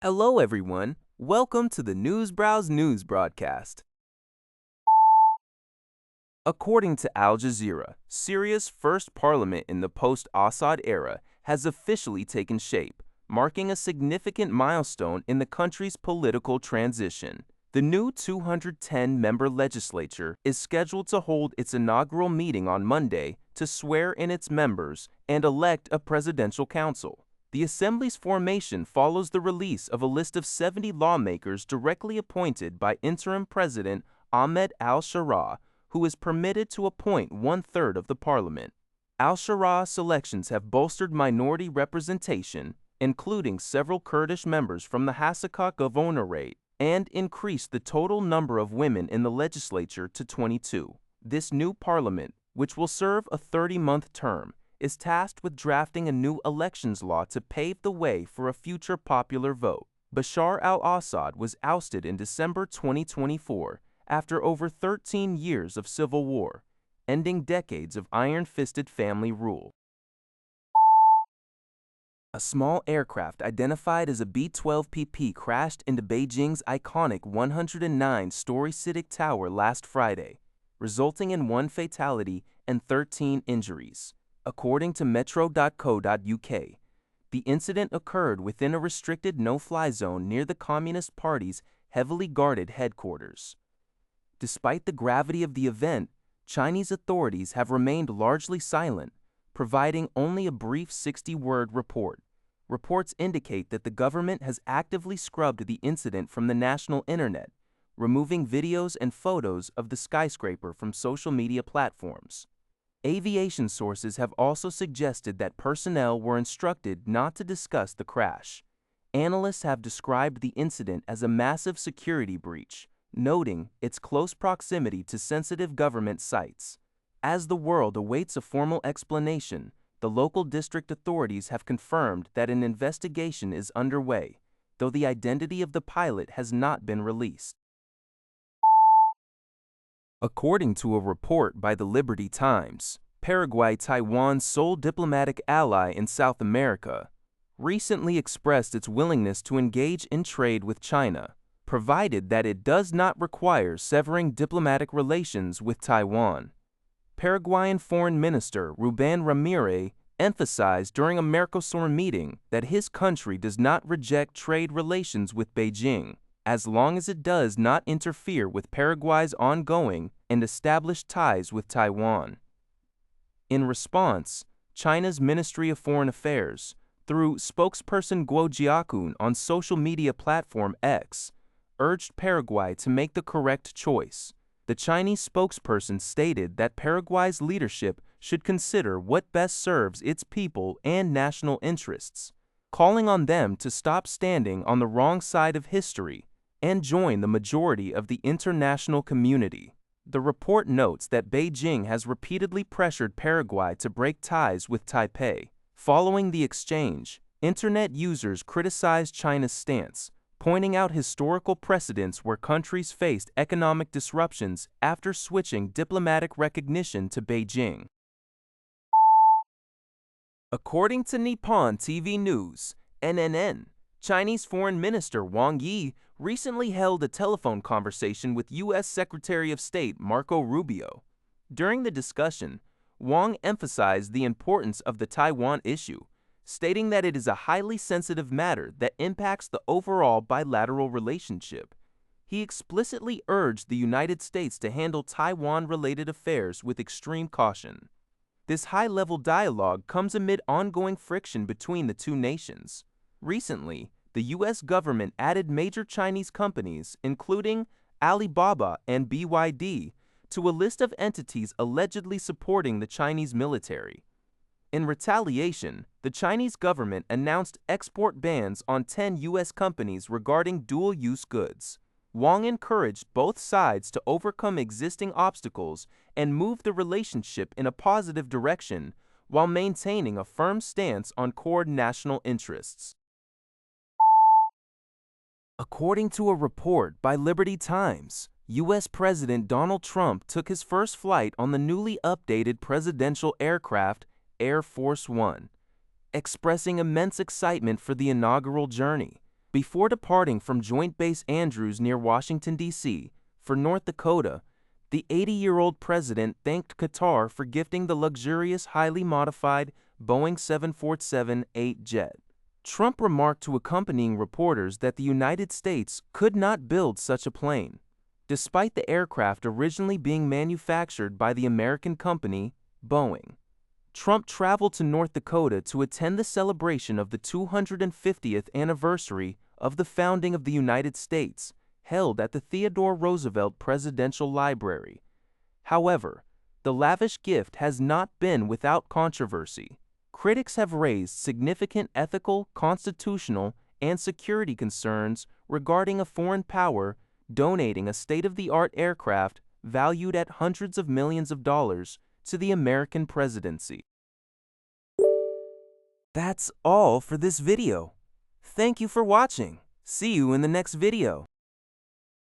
Hello, everyone. Welcome to the Newsbrowse News broadcast. According to Al Jazeera, Syria's first parliament in the post-Assad era has officially taken shape, marking a significant milestone in the country's political transition. The new 210-member legislature is scheduled to hold its inaugural meeting on Monday to swear in its members and elect a presidential council. The Assembly's formation follows the release of a list of 70 lawmakers directly appointed by interim President Ahmed al-Sharaa, who is permitted to appoint one-third of the parliament. Al-Sharaah's selections have bolstered minority representation, including several Kurdish members from the Hasakah governorate, and increased the total number of women in the legislature to 22. This new parliament, which will serve a 30-month term, is tasked with drafting a new elections law to pave the way for a future popular vote. Bashar al-Assad was ousted in December 2024 after over 13 years of civil war, ending decades of iron-fisted family rule. A small aircraft identified as a B-12PP crashed into Beijing's iconic 109-story CITIC Tower last Friday, resulting in 1 fatality and 13 injuries. According to metro.co.uk, the incident occurred within a restricted no-fly zone near the Communist Party's heavily guarded headquarters. Despite the gravity of the event, Chinese authorities have remained largely silent, providing only a brief 60-word report. Reports indicate that the government has actively scrubbed the incident from the national internet, removing videos and photos of the skyscraper from social media platforms. Aviation sources have also suggested that personnel were instructed not to discuss the crash. Analysts have described the incident as a massive security breach, noting its close proximity to sensitive government sites. As the world awaits a formal explanation, the local district authorities have confirmed that an investigation is underway, though the identity of the pilot has not been released. According to a report by the Liberty Times, Paraguay, Taiwan's sole diplomatic ally in South America, recently expressed its willingness to engage in trade with China, provided that it does not require severing diplomatic relations with Taiwan. Paraguayan Foreign Minister Rubén Ramírez emphasized during a Mercosur meeting that his country does not reject trade relations with Beijing, as long as it does not interfere with Paraguay's ongoing and established ties with Taiwan. In response, China's Ministry of Foreign Affairs, through spokesperson Guo Jiakun on social media platform X, urged Paraguay to make the correct choice. The Chinese spokesperson stated that Paraguay's leadership should consider what best serves its people and national interests, calling on them to stop standing on the wrong side of history and join the majority of the international community. The report notes that Beijing has repeatedly pressured Paraguay to break ties with Taipei. Following the exchange, internet users criticized China's stance, pointing out historical precedents where countries faced economic disruptions after switching diplomatic recognition to Beijing. According to Nippon TV News, NNN, Chinese Foreign Minister Wang recently held a telephone conversation with U.S. Secretary of State Marco Rubio. During the discussion, Wang emphasized the importance of the Taiwan issue, stating that it is a highly sensitive matter that impacts the overall bilateral relationship. He explicitly urged the United States to handle Taiwan-related affairs with extreme caution. This high-level dialogue comes amid ongoing friction between the two nations. Recently, the U.S. government added major Chinese companies, including Alibaba and BYD, to a list of entities allegedly supporting the Chinese military. In retaliation, the Chinese government announced export bans on 10 U.S. companies regarding dual-use goods. Wang encouraged both sides to overcome existing obstacles and move the relationship in a positive direction while maintaining a firm stance on core national interests. According to a report by Liberty Times, U.S. President Donald Trump took his first flight on the newly updated presidential aircraft Air Force One, expressing immense excitement for the inaugural journey. Before departing from Joint Base Andrews near Washington, D.C., for North Dakota, the 80-year-old president thanked Qatar for gifting the luxurious, highly modified Boeing 747-8 jet. Trump remarked to accompanying reporters that the United States could not build such a plane, despite the aircraft originally being manufactured by the American company, Boeing. Trump traveled to North Dakota to attend the celebration of the 250th anniversary of the founding of the United States, held at the Theodore Roosevelt Presidential Library. However, the lavish gift has not been without controversy. Critics have raised significant ethical, constitutional, and security concerns regarding a foreign power donating a state-of-the-art aircraft valued at hundreds of millions of dollars to the American presidency. That's all for this video. Thank you for watching. See you in the next video.